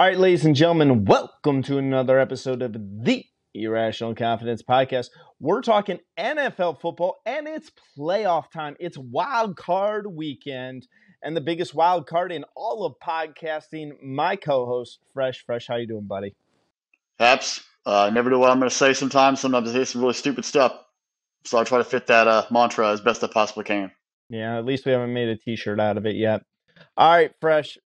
right, ladies and gentlemen, welcome to another episode of the Irrational Confidence Podcast. We're talking NFL football, and it's playoff time. It's wild card weekend, and the biggest wild card in all of podcasting. My co-host, Fresh. How you doing, buddy? Haps, I never know what I'm going to say sometimes. Sometimes I say some really stupid stuff. So I try to fit that mantra as best I possibly can. Yeah, at least we haven't made a t-shirt out of it yet. All right, Fresh.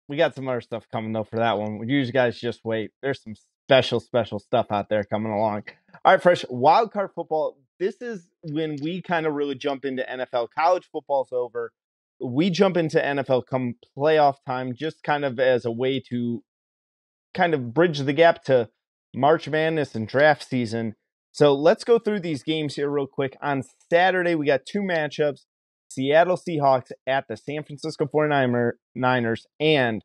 We got some other stuff coming, though, for that one. You guys just wait. There's some special stuff out there coming along. All right, Fresh. Wild card football. This is when we kind of really jump into NFL. College football's over. We jump into NFL come playoff time, just kind of as a way to kind of bridge the gap to March Madness and draft season. So let's go through these games here real quick. On Saturday, we got two matchups. Seattle Seahawks at the San Francisco 49ers and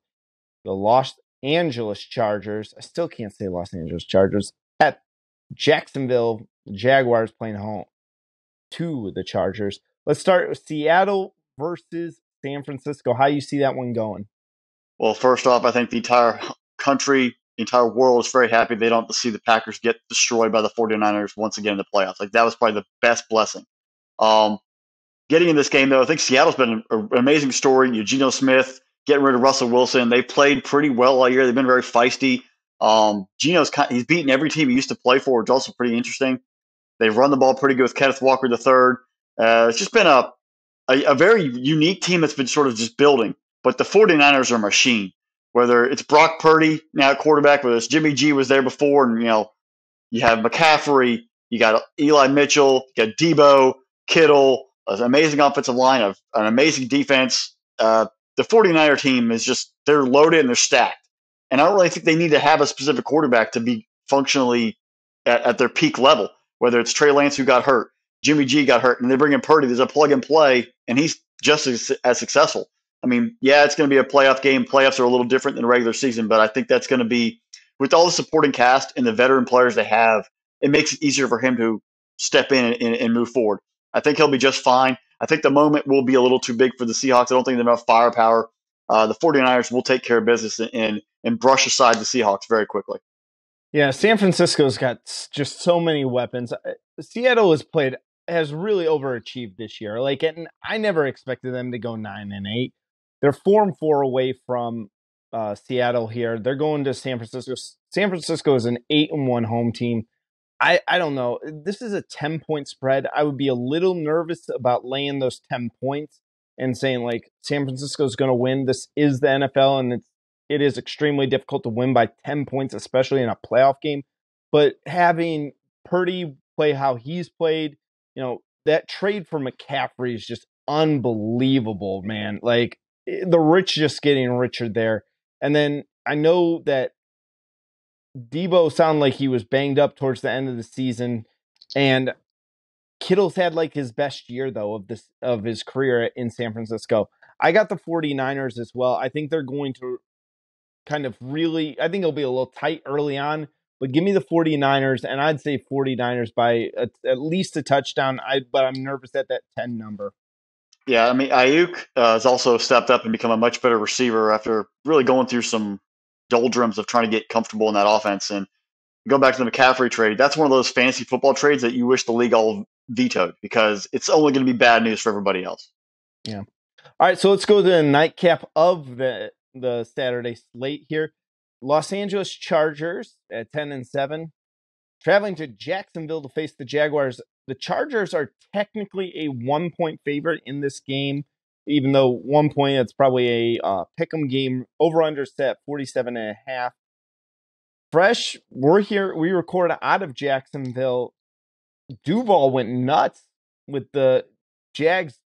the Los Angeles Chargers. I still can't say Los Angeles Chargers. At Jacksonville Jaguars playing home to the Chargers. Let's start with Seattle versus San Francisco. How you see that one going? Well, first off, I think the entire country, the entire world is very happy they don't have to see the Packers get destroyed by the 49ers once again in the playoffs. Like, that was probably the best blessing. Getting in this game, though, I think Seattle's been an amazing story. Geno Smith, getting rid of Russell Wilson. They played pretty well all year. They've been very feisty. He's beaten every team he used to play for, which is also pretty interesting. They've run the ball pretty good with Kenneth Walker III. It's just been a very unique team that's been sort of just building. But the 49ers are a machine. Whether it's Brock Purdy now at quarterback, whether it's Jimmy G was there before, and you have McCaffrey, you got Eli Mitchell, you got Debo, Kittle, an amazing offensive line, an amazing defense. The 49er team is just, they're loaded and they're stacked. And I don't really think they need to have a specific quarterback to be functionally at their peak level, whether it's Trey Lance who got hurt, Jimmy G got hurt, and they bring in Purdy. There's a plug and play, and he's just as successful. I mean, yeah, it's going to be a playoff game. Playoffs are a little different than the regular season, but I think that's going to be, with all the supporting cast and the veteran players they have, it makes it easier for him to step in and move forward. I think he'll be just fine. I think the moment will be a little too big for the Seahawks. I don't think they have enough firepower. The 49ers will take care of business and brush aside the Seahawks very quickly. Yeah, San Francisco's got just so many weapons. Seattle has really overachieved this year. And I never expected them to go 9-8. They're 4-4 away from Seattle here. They're going to San Francisco. San Francisco is an 8-1 home team. I don't know. This is a 10-point spread. I would be a little nervous about laying those 10 points and saying, San Francisco is going to win. This is the NFL, and it is extremely difficult to win by 10 points, especially in a playoff game. But having Purdy play how he's played, that trade for McCaffrey is just unbelievable, man. The rich just getting richer there. And then I know that Debo sounded like he was banged up towards the end of the season, and Kittle's had his best year though of his career in San Francisco. I got the 49ers as well. I think they're going to I think it'll be a little tight early on, but give me the 49ers, and I'd say 49ers by at least a touchdown. But I'm nervous at that 10 number. Yeah, I mean, Ayuk has also stepped up and become a much better receiver after really going through some doldrums of trying to get comfortable in that offense. And go back to the McCaffrey trade. That's one of those fantasy football trades that you wish the league all vetoed, because it's only going to be bad news for everybody else. Yeah. All right, so let's go to the nightcap of the Saturday slate here. Los Angeles Chargers at 10-7, traveling to Jacksonville to face the Jaguars. The Chargers are technically a 1-point favorite in this game, even though 1 point, it's probably a pick'em game. Over-under set 47.5. Fresh, we're here. We record out of Jacksonville. Duval went nuts with the Jags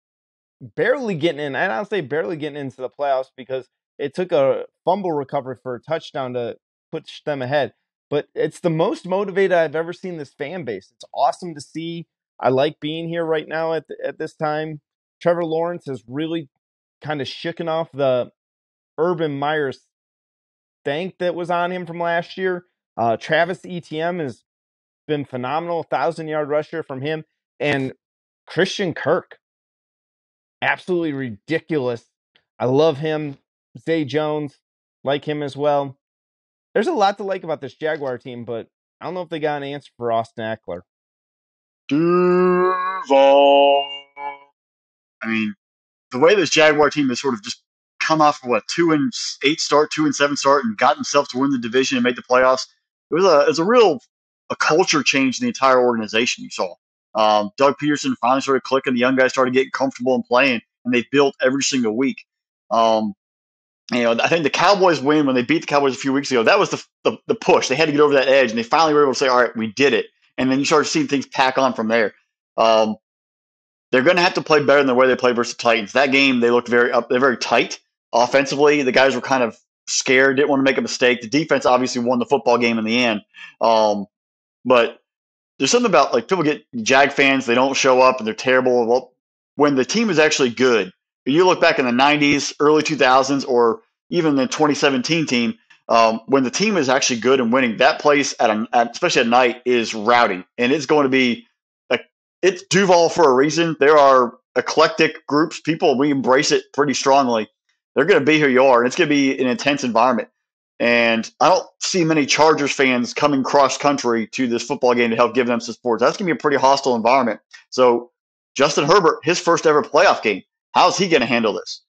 barely getting in. And I'll say barely getting into the playoffs because it took a fumble recovery for a touchdown to push them ahead. But it's the most motivated I've ever seen this fan base. It's awesome to see. I like being here right now at this time. Trevor Lawrence has really kind of shooken off the Urban Meyer stank that was on him from last year. Travis Etienne has been phenomenal. 1,000-yard rusher from him. And Christian Kirk, absolutely ridiculous. I love him. Zay Jones, like him as well. There's a lot to like about this Jaguar team, but I don't know if they got an answer for Austin Eckler. Duval. I mean, the way this Jaguar team has sort of just come off of what 2-8 start, 2-7 start, and got themselves to win the division and make the playoffs. It was a real a culture change in the entire organization. You saw Doug Peterson finally started clicking. The young guys started getting comfortable and playing, and they built every single week. Um, I think the Cowboys win when they beat the Cowboys a few weeks ago. That was the push. They had to get over that edge, and they finally were able to say, "All right, we did it." And then you started seeing things pack on from there. Um, they're going to have to play better than the way they played versus the Titans. That game, they looked they're very tight offensively. The guys were kind of scared, didn't want to make a mistake. The defense obviously won the football game in the end. But there's something about like people get Jag fans, they don't show up and they're terrible. Well, when the team is actually good, you look back in the 90s, early 2000s, or even the 2017 team, when the team is actually good and winning, that place especially at night is rowdy, and it's going to be it's Duval for a reason. There are eclectic groups, people, we embrace it pretty strongly. They're going to be who you are, and it's going to be an intense environment. And I don't see many Chargers fans coming cross country to this football game to help give them some support. That's going to be a pretty hostile environment. So Justin Herbert, his first ever playoff game, how's he going to handle this?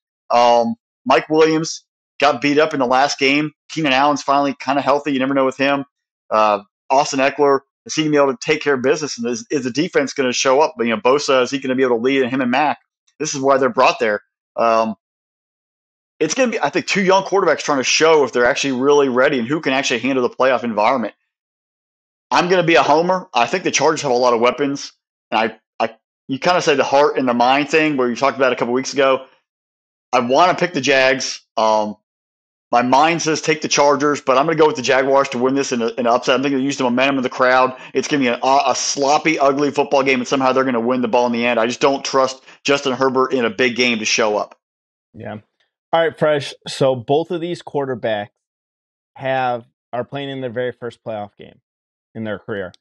Mike Williams got beat up in the last game. Keenan Allen's finally kind of healthy. You never know with him. Austin Eckler, is he going to be able to take care of business? And is the defense going to show up? But, Bosa, is he going to be able to lead? And him and Mac, this is why they're brought there. It's going to be, I think, two young quarterbacks trying to show if they're actually really ready and who can actually handle the playoff environment. I'm going to be a homer. I think the Chargers have a lot of weapons. And you kind of say the heart and the mind thing where you talked about a couple weeks ago. I want to pick the Jags. My mind says take the Chargers, but I'm going to go with the Jaguars to win this in an upset. I think they use the momentum of the crowd. It's going to be a sloppy, ugly football game, and somehow they're going to win the ball in the end. I just don't trust Justin Herbert in a big game to show up. Yeah. All right, Fresh. So both of these quarterbacks are playing in their very first playoff game in their career.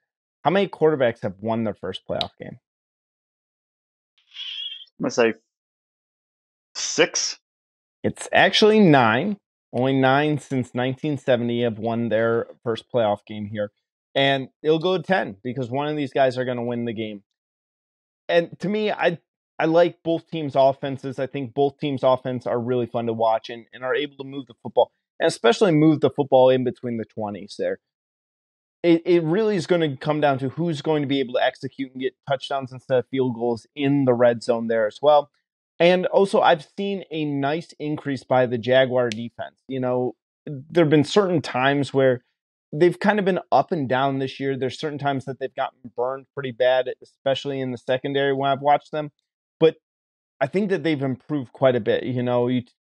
How many quarterbacks have won their first playoff game? I'm going to say 6. It's actually 9. Only 9 since 1970 have won their first playoff game here. And it'll go to 10 because one of these guys are going to win the game. And to me, I like both teams' offenses. I think both teams' offense are really fun to watch and are able to move the football, and especially move the football in between the 20s there. It really is going to come down to who's going to be able to execute and get touchdowns instead of field goals in the red zone there as well. And also, I've seen a nice increase by the Jaguar defense. There have been certain times where they've kind of been up and down this year. There's certain times that they've gotten burned pretty bad, especially in the secondary when I've watched them. But I think that they've improved quite a bit. You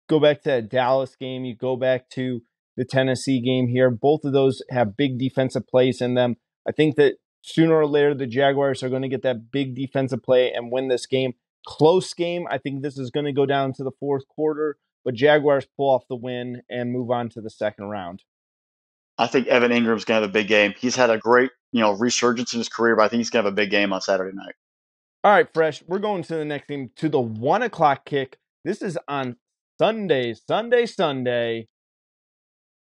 go back to that Dallas game, you go back to the Tennessee game here. Both of those have big defensive plays in them. I think that sooner or later, the Jaguars are going to get that big defensive play and win this game. Close game. I think this is going to go down to the fourth quarter, but Jaguars pull off the win and move on to the second round. I think Evan Ingram's going to have a big game. He's had a great, resurgence in his career, but I think he's going to have a big game on Saturday night. All right, Fresh. We're going to the next game, to the 1 o'clock kick. This is on Sunday.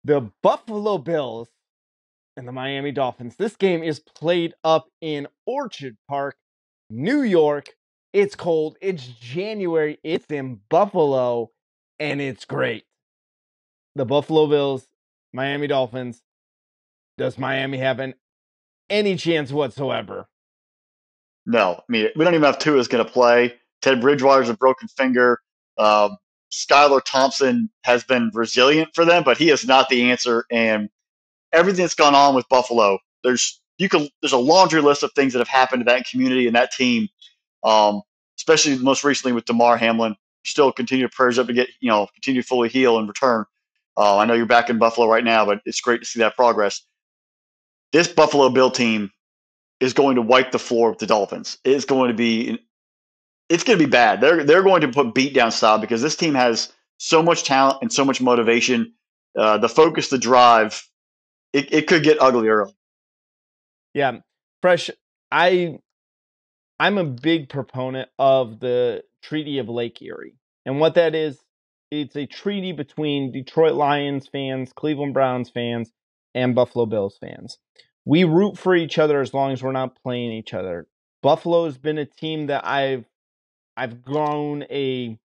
The Buffalo Bills and the Miami Dolphins. This game is played up in Orchard Park, New York. It's cold. It's January. It's in Buffalo, and it's great. The Buffalo Bills, Miami Dolphins. Does Miami have any chance whatsoever? No. I mean, we don't even have Tua's going to play. Ted Bridgewater's a broken finger. Skylar Thompson has been resilient for them, but he is not the answer. And everything that's gone on with Buffalo, there's a laundry list of things that have happened to that community and that team, especially most recently with Damar Hamlin. Still continue prayers up to get, continue to fully heal and return. I know you're back in Buffalo right now, but it's great to see that progress. This Buffalo Bill team is going to wipe the floor with the Dolphins. It's going to be bad. They're going to put beat down style because this team has so much talent and so much motivation. The focus, the drive, it could get ugly early. Yeah, Fresh. I'm a big proponent of the Treaty of Lake Erie, and what that is it's a treaty between Detroit Lions fans, Cleveland Browns fans, and Buffalo Bills fans. We root for each other as long as we're not playing each other. Buffalo's been a team that I've grown a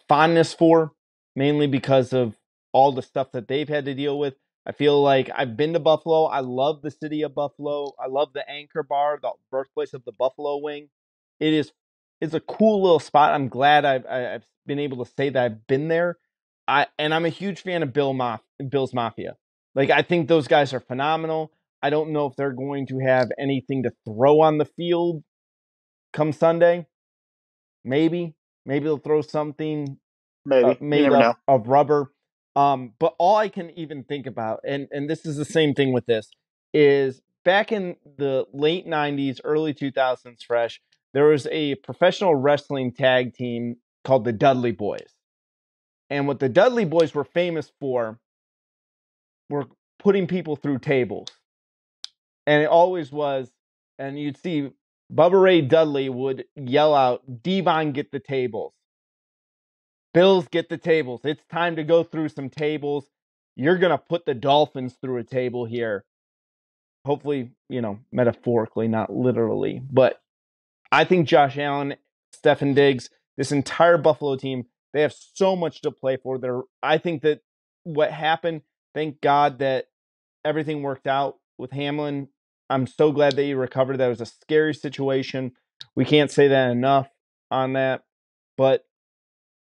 fondness for, mainly because of all the stuff that they've had to deal with. I feel like I've been to Buffalo. I love the city of Buffalo. I love the Anchor Bar, the birthplace of the Buffalo Wing. It's a cool little spot. I'm glad I've been able to say that I've been there. I'm a huge fan of Bill's Mafia. Like, I think those guys are phenomenal. I don't know if they're going to have anything to throw on the field come Sunday. Maybe they'll throw something Maybe. You made never know. of rubber. But all I can even think about, and this is the same thing with this, is back in the late 90s, early 2000s, Fresh, there was a professional wrestling tag team called the Dudley Boys. And what the Dudley Boys were famous for were putting people through tables. And it always was, and you'd see Bubba Ray Dudley would yell out, "Devon, get the tables. Bills, get the tables. It's time to go through some tables. You're going to put the Dolphins through a table here." Hopefully, metaphorically, not literally. But I think Josh Allen, Stefon Diggs, this entire Buffalo team, they have so much to play for. I think that what happened, thank God that everything worked out with Hamlin. I'm so glad that he recovered. That was a scary situation. We can't say that enough on that. But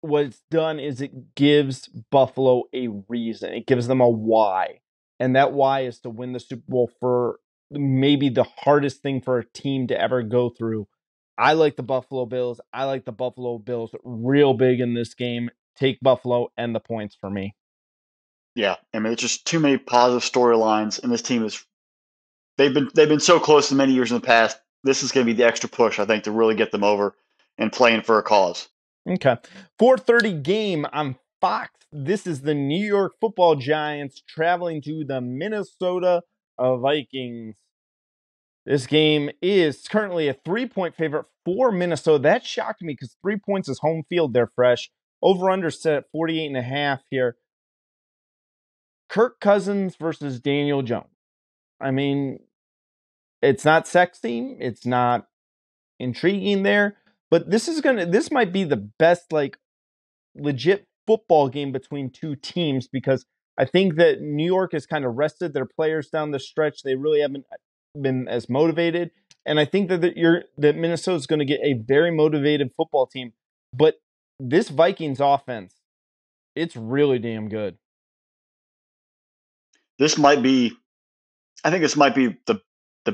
what it's done is it gives Buffalo a reason. It gives them a why. And that why is to win the Super Bowl for maybe the hardest thing for a team to ever go through. I like the Buffalo Bills. I like the Buffalo Bills real big in this game. Take Buffalo and the points for me. Yeah, I mean, it's just too many positive storylines, and this team is they've been so close in many years in the past. This is going to be the extra push, I think, to really get them over and playing for a cause. Okay. 4:30 game on Fox. This is the New York Football Giants traveling to the Minnesota Vikings. This game is currently a 3-point favorite for Minnesota. That shocked me because 3 points is home field there, Fresh. Over-under set at 48.5 here. Kirk Cousins versus Daniel Jones. I mean, it's not sexy. It's not intriguing there. But this might be the best, legit football game between two teams, because I think that New York has kind of rested their players down the stretch. They really haven't been as motivated. And I think that Minnesota's going to get a very motivated football team. But this Vikings offense, it's really damn good. I think this might be the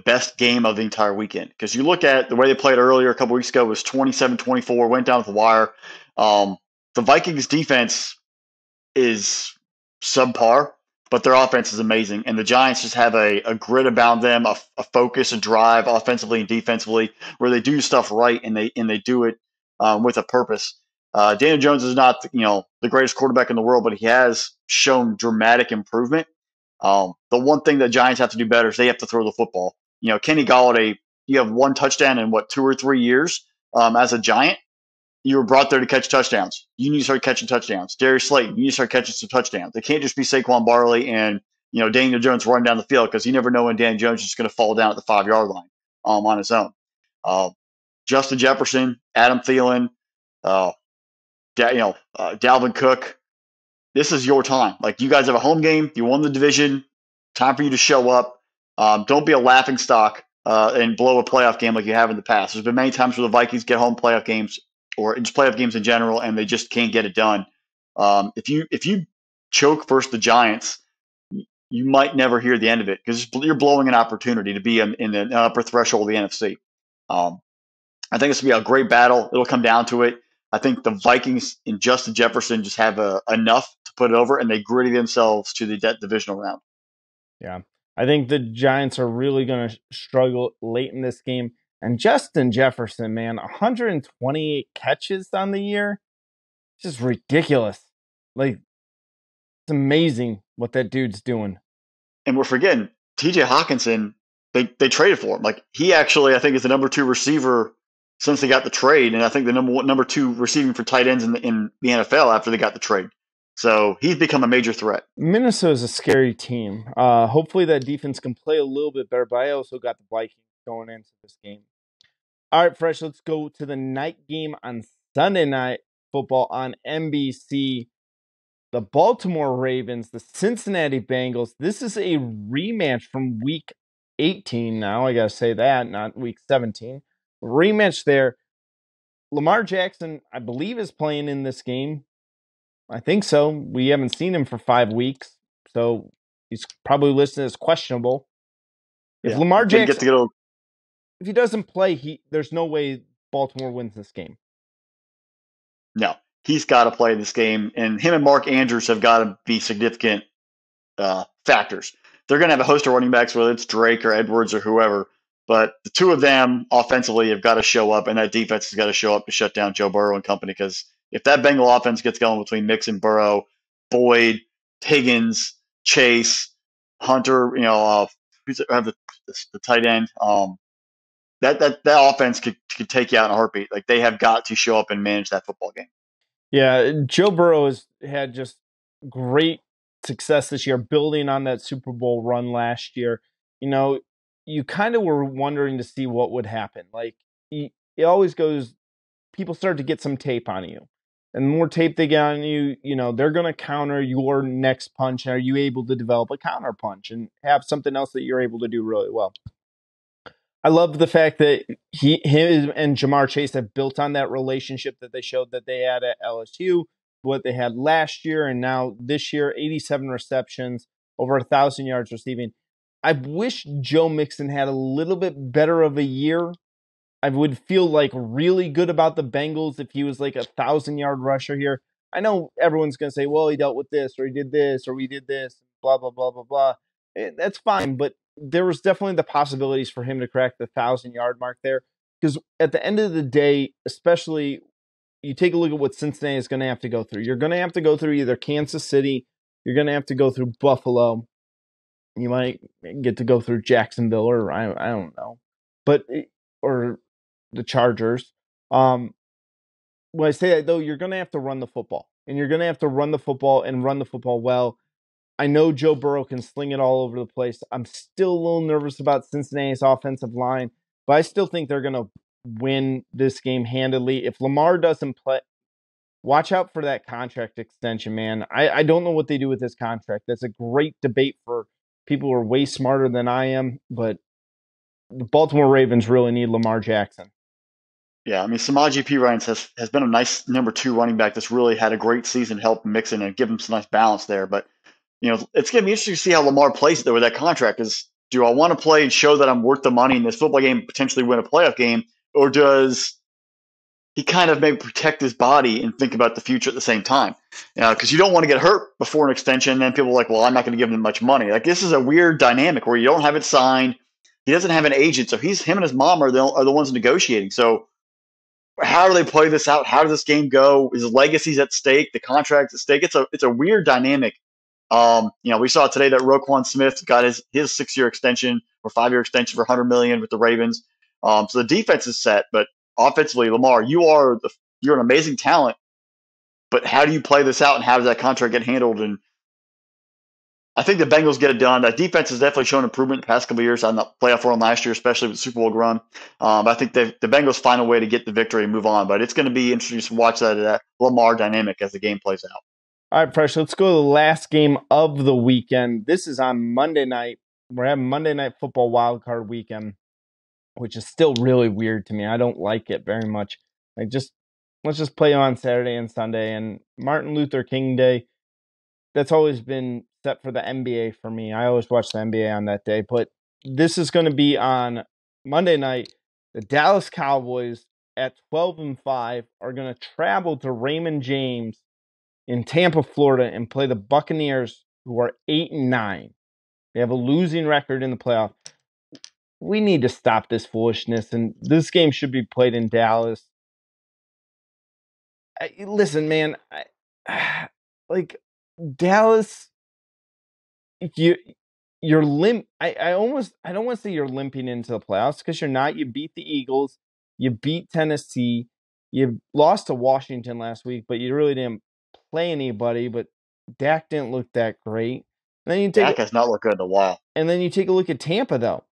best game of the entire weekend, because you look at the way they played earlier a couple weeks ago. It was 27-24, went down to the wire. The Vikings defense is subpar, but their offense is amazing. And the Giants just have a grit about them, a focus, a drive offensively and defensively, where they do stuff right, and they do it with a purpose. Daniel Jones is not the greatest quarterback in the world, but he has shown dramatic improvement. The one thing that Giants have to do better is they have to throw the football. Kenny Golladay, you have one touchdown in 2 or 3 years as a Giant. You were brought there to catch touchdowns. You need to start catching touchdowns. Darius Slayton, you need to start catching some touchdowns. It can't just be Saquon Barkley and Daniel Jones running down the field, because you never know when Daniel Jones is going to fall down at the 5-yard line on his own. Justin Jefferson, Adam Thielen, Dalvin Cook. This is your time. Like, you guys have a home game. You won the division. Time for you to show up. Don't be a laughing stock and blow a playoff game like you have in the past. There's been many times where the Vikings get home playoff games, or just playoff games in general, and they just can't get it done. If you choke versus the Giants, you might never hear the end of it, because you're blowing an opportunity to be in the upper threshold of the NFC. I think this will be a great battle. It'll come down to it. I think the Vikings and Justin Jefferson just have enough to put it over, and they gritty themselves to the divisional round. Yeah. I think the Giants are really going to struggle late in this game. And Justin Jefferson, man, 128 catches on the year. Just ridiculous. Like, it's amazing what that dude's doing. And we're forgetting TJ Hawkinson. They traded for him. Like, he actually, I think, is the number 2 receiver since they got the trade, and I think the number two receiving for tight ends in the NFL after they got the trade. So he's become a major threat. Minnesota's a scary team. Hopefully that defense can play a little bit better, but I also got the Vikings going into this game. All right, Fresh, let's go to the night game on Sunday Night Football on NBC. The Baltimore Ravens, the Cincinnati Bengals. This is a rematch from week 18 now. I got to say that, not week 17. Rematch there. Lamar Jackson, I believe, is playing in this game. I think so. We haven't seen him for 5 weeks, so he's probably listed as questionable. If Yeah, Lamar didn't Jackson, get to if he doesn't play, there's no way Baltimore wins this game. no, he's got to play this game, and him and Mark Andrews have got to be significant factors. They're going to have a host of running backs, whether it's Drake or Edwards or whoever, but the two of them offensively have got to show up, and that defense has got to show up to shut down Joe Burrow and company. Because if that Bengal offense gets going between Mixon, Burrow, Boyd, Higgins, Chase, Hunter, who's have the tight end, that offense could take you out in a heartbeat. Like, they have got to show up and manage that football game. Yeah, Joe Burrow has had just great success this year, building on that Super Bowl run last year. You kind of were wondering to see what would happen. Like, it always goes, people start to get some tape on you. And the more tape they get on you, they're going to counter your next punch. Are you able to develop a counter punch and have something else that you're able to do really well? I love the fact that him and Jamar Chase have built on that relationship that they showed that they had at LSU, what they had last year, and now this year, 87 receptions, over 1,000 yards receiving. I wish Joe Mixon had a little bit better of a year. I would feel like really good about the Bengals if he was like 1,000-yard rusher here. I know everyone's going to say, well, he dealt with this, or he did this, or we did this, blah, blah, blah, blah, blah. That's fine, but there was definitely the possibilities for him to crack the 1,000-yard mark there. Because at the end of the day, especially, you take a look at what Cincinnati is going to have to go through. You're going to have to go through either Kansas City, you're going to have to go through Buffalo, you might get to go through Jacksonville, or I don't know, or the Chargers. When I say that, though, you're going to have to run the football. And you're going to have to run the football and run the football well. I know Joe Burrow can sling it all over the place. I'm still a little nervous about Cincinnati's offensive line, but I still think they're going to win this game handily. If Lamar doesn't play, watch out for that contract extension, man. I don't know what they do with this contract. That's a great debate for people who are way smarter than I am, but the Baltimore Ravens really need Lamar Jackson. Yeah, I mean, Samaje Perine has been a nice number two running back that's really had a great season, help Mixon and give him some nice balance there. But, it's going to be interesting to see how Lamar plays it there with that contract. Do I want to play and show that I'm worth the money in this football game, potentially win a playoff game, or does he kind of maybe protect his body and think about the future at the same time? Because you don't want to get hurt before an extension, and then people are like, well, I'm not going to give him much money. Like, this is a weird dynamic where you don't have it signed. He doesn't have an agent, so him and his mom are the ones negotiating. So how do they play this out? How does this game go? His legacy's at stake. The contract's at stake. It's a weird dynamic. We saw today that Roquan Smith got his 6-year extension or 5-year extension for $100 million with the Ravens. So the defense is set, but offensively, Lamar, you're an amazing talent. But how do you play this out, and how does that contract get handled? And I think the Bengals get it done. That defense has definitely shown improvement in the past couple of years on the playoff run last year, especially with the Super Bowl run. I think the Bengals find a way to get the victory and move on. But it's going to be interesting to watch that Lamar dynamic as the game plays out. All right, Fresh, let's go to the last game of the weekend. This is on Monday night. We're having Monday Night Football wildcard weekend, which is still really weird to me. I don't like it very much. Let's just play on Saturday and Sunday. And Martin Luther King Day, that's always been set for the NBA for me. I always watch the NBA on that day. But this is going to be on Monday night. The Dallas Cowboys at 12-5 are going to travel to Raymond James in Tampa, Florida, and play the Buccaneers, who are 8-9. They have a losing record in the playoff. We need to stop this foolishness, and this game should be played in Dallas. Listen, man, like Dallas, you're limp. I don't want to say you're limping into the playoffs, because you're not. You beat the Eagles. You beat Tennessee. You lost to Washington last week, but you really didn't play anybody. But Dak didn't look that great. Dak has not looked good in a while. And then you take a look at Tampa, though.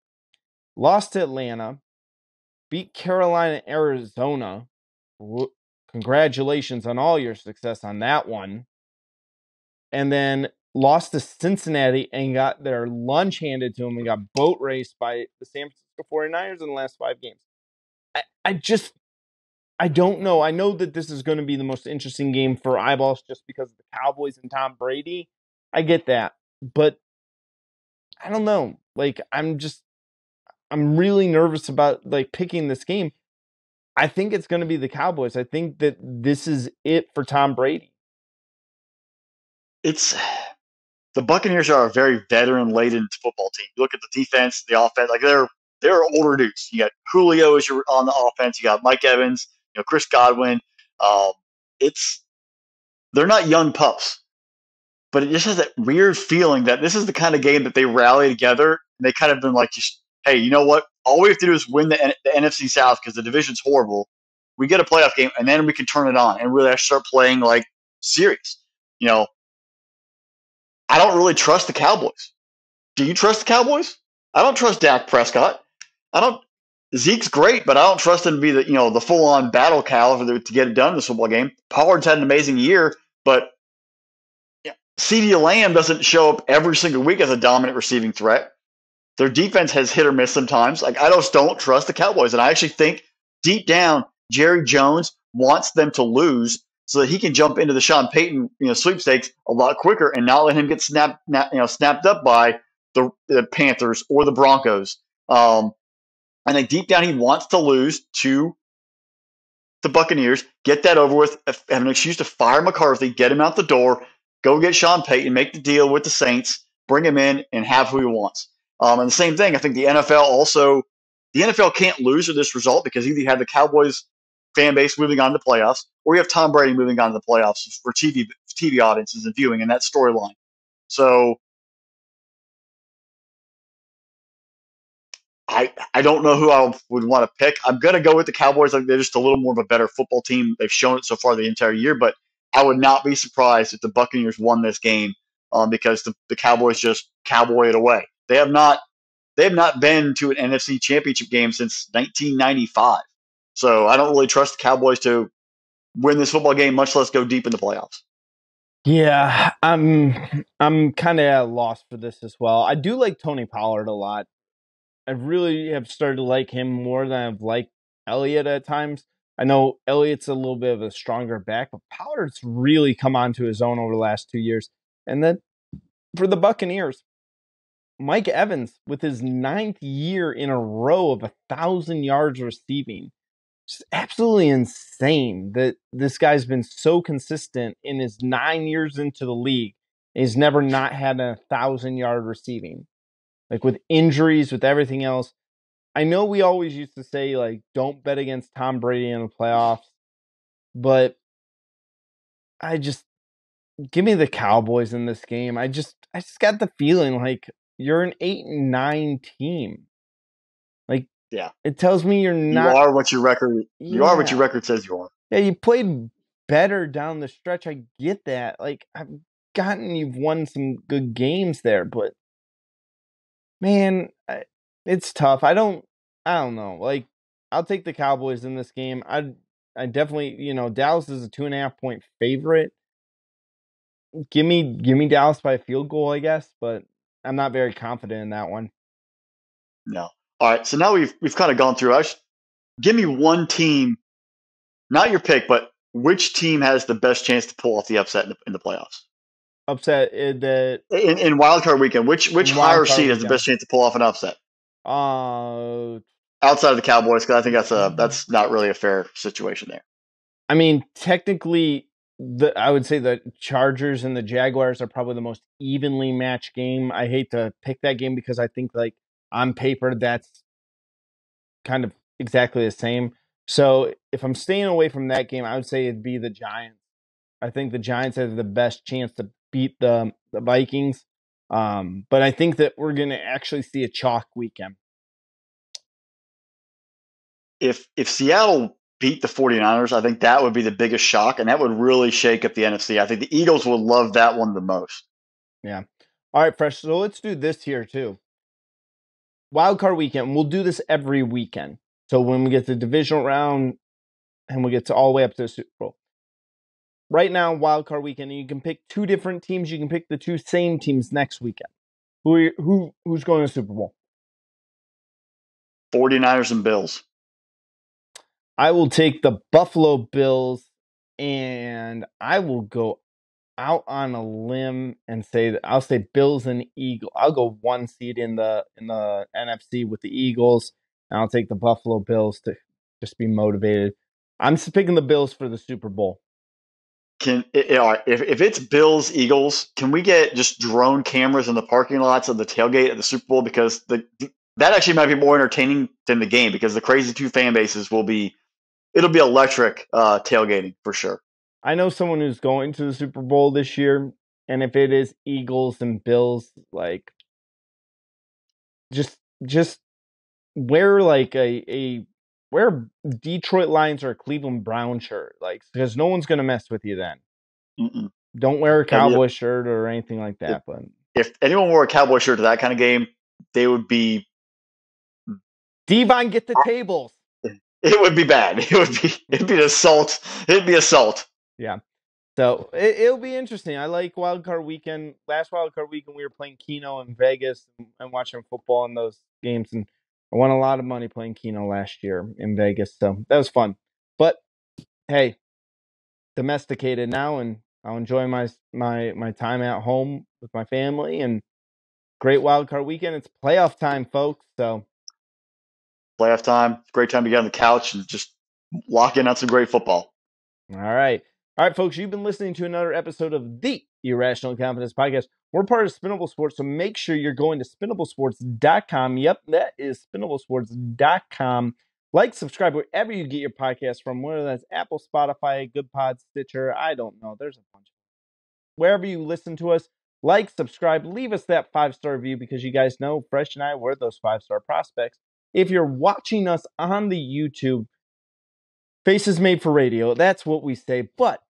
Lost to Atlanta, beat Carolina, Arizona. Congratulations on all your success on that one. And then lost to Cincinnati and got their lunch handed to them and got boat raced by the San Francisco 49ers in the last 5 games. I don't know. I know that this is going to be the most interesting game for eyeballs just because of the Cowboys and Tom Brady. I get that. But I don't know. Like, I'm really nervous about like picking this game. I think it's going to be the Cowboys. I think that this is it for Tom Brady. The Buccaneers are a very veteran-laden football team. You look at the defense, the offense, like they're older dudes. You got Julio as your on the offense. You got Mike Evans, Chris Godwin. They're not young pups, but it just has that weird feeling that this is the kind of game that they rally together and they kind of been like, just, hey, you know what? All we have to do is win the NFC South because the division's horrible. We get a playoff game and then we can turn it on and really start playing like serious. I don't really trust the Cowboys. Do you trust the Cowboys? I don't trust Dak Prescott. Zeke's great, but I don't trust him to be the full-on battle cow to get it done in this football game. Pollard's had an amazing year, but CeeDee Lamb doesn't show up every single week as a dominant receiving threat. Their defense has hit or miss sometimes. Like, I just don't trust the Cowboys, and I actually think deep down Jerry Jones wants them to lose so that he can jump into the Sean Payton sweepstakes a lot quicker and not let him get snapped up by the Panthers or the Broncos. I think deep down he wants to lose to the Buccaneers, get that over with, have an excuse to fire McCarthy, get him out the door, go get Sean Payton, make the deal with the Saints, bring him in, and have who he wants. And the same thing, I think the NFL can't lose with this result because either you have the Cowboys fan base moving on to the playoffs or you have Tom Brady moving on to the playoffs for TV audiences and viewing in that storyline. So I don't know who I would want to pick. I'm going to go with the Cowboys. They're just a little more of a better football team. They've shown it so far the entire year, but I would not be surprised if the Buccaneers won this game because the Cowboys just cowboy it away. They have not been to an NFC Championship game since 1995. So I don't really trust the Cowboys to win this football game, much less go deep in the playoffs. Yeah, I'm kind of at a loss for this as well. I do like Tony Pollard a lot. I really have started to like him more than I've liked Elliott at times. I know Elliott's a little bit of a stronger back, but Pollard's really come onto his own over the last 2 years. And then for the Buccaneers, Mike Evans with his 9th year in a row of 1,000 yards receiving. It's absolutely insane that this guy's been so consistent in his 9 years into the league. He's never not had 1,000-yard receiving. Like with injuries, with everything else. I know we always used to say, like, don't bet against Tom Brady in the playoffs, but give me the Cowboys in this game. I just got the feeling like you're an 8-9 team. Like, yeah, it tells me you're not. You are what your record says you are. Yeah, you played better down the stretch. I get that. Like, you've won some good games there, but man, it's tough. I don't know. Like, I'll take the Cowboys in this game. I definitely, Dallas is a 2.5 point favorite. Give me Dallas by a field goal, I guess, but I'm not very confident in that one. No. All right. So now we've kind of gone through. Give me one team, not your pick, but which team has the best chance to pull off the upset in the playoffs? Upset in wildcard weekend. Which higher seed has the best chance to pull off an upset? Outside of the Cowboys, because I think that's not really a fair situation there. I mean, technically, I would say the Chargers and the Jaguars are probably the most evenly matched game. I hate to pick that game because I think, like, on paper, that's kind of exactly the same. So if I'm staying away from that game, I would say it'd be the Giants. I think the Giants have the best chance to beat the Vikings. But I think that we're going to actually see a chalk weekend. if Seattle beat the 49ers, I think that would be the biggest shock, and that would really shake up the NFC. I think the Eagles would love that one the most. Yeah. All right, Fresh. So let's do this here too. Wild card weekend. We'll do this every weekend. So when we get to the divisional round and we get to all the way up to the Super Bowl. Right now, wild card weekend, you can pick two different teams. You can pick the two same teams next weekend. Who's going to the Super Bowl? 49ers and Bills. I will take the Buffalo Bills, and I will go out on a limb and say that I'll say Bills and Eagles. I'll go one seed in the NFC with the Eagles, and I'll take the Buffalo Bills to just be motivated. I'm picking the Bills for the Super Bowl. If it's Bills Eagles, can we get just drone cameras in the parking lots of the tailgate at the Super Bowl, because that actually might be more entertaining than the game, because the crazy two fan bases it'll be electric tailgating for sure. I know someone who's going to the Super Bowl this year, and if it is Eagles and Bills, like just wear like wear Detroit Lions or a Cleveland Brown shirt, like, because no one's gonna mess with you then. Mm-mm. Don't wear a Cowboy shirt or anything like that. But if anyone wore a Cowboy shirt to that kind of game, they would be Devon, get the tables. It would be bad. It'd be assault. It'd be assault. Yeah. So it'll be interesting. I like Wild Card Weekend. Last Wild Card Weekend, we were playing Keno in Vegas and watching football in those games, and I won a lot of money playing Keno last year in Vegas. So that was fun. But hey, domesticated now, and I'll enjoy my time at home with my family, and great Wild Card Weekend. It's playoff time, folks. So playoff time. Great time to get on the couch and just lock in on some great football. All right, folks. You've been listening to another episode of the Irrational Confidence Podcast. We're part of Spinnable Sports, so make sure you're going to spinnablesports.com. Yep, that is spinnablesports.com. Like, subscribe wherever you get your podcast from, whether that's Apple, Spotify, Good Pod, Stitcher. I don't know. There's a bunch. Wherever you listen to us, like, subscribe, leave us that 5-star review, because you guys know Fresh and I were those 5-star prospects. If you're watching us on the YouTube, Faces Made for Radio, that's what we say. But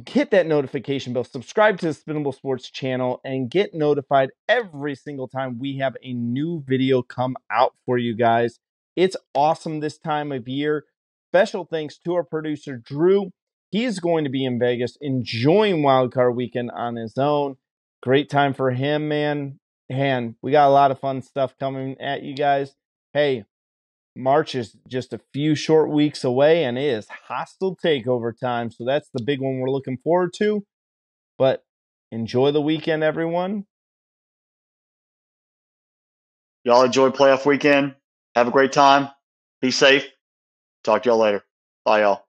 hit that notification bell, subscribe to the Spinnable Sports channel, and get notified every single time we have a new video come out for you guys. It's awesome this time of year. Special thanks to our producer, Drew. He's going to be in Vegas enjoying Wildcard Weekend on his own. Great time for him, man. And we got a lot of fun stuff coming at you guys. Hey, March is just a few short weeks away, and it is hostile takeover time. So that's the big one we're looking forward to. But enjoy the weekend, everyone. Y'all enjoy playoff weekend. Have a great time. Be safe. Talk to y'all later. Bye, y'all.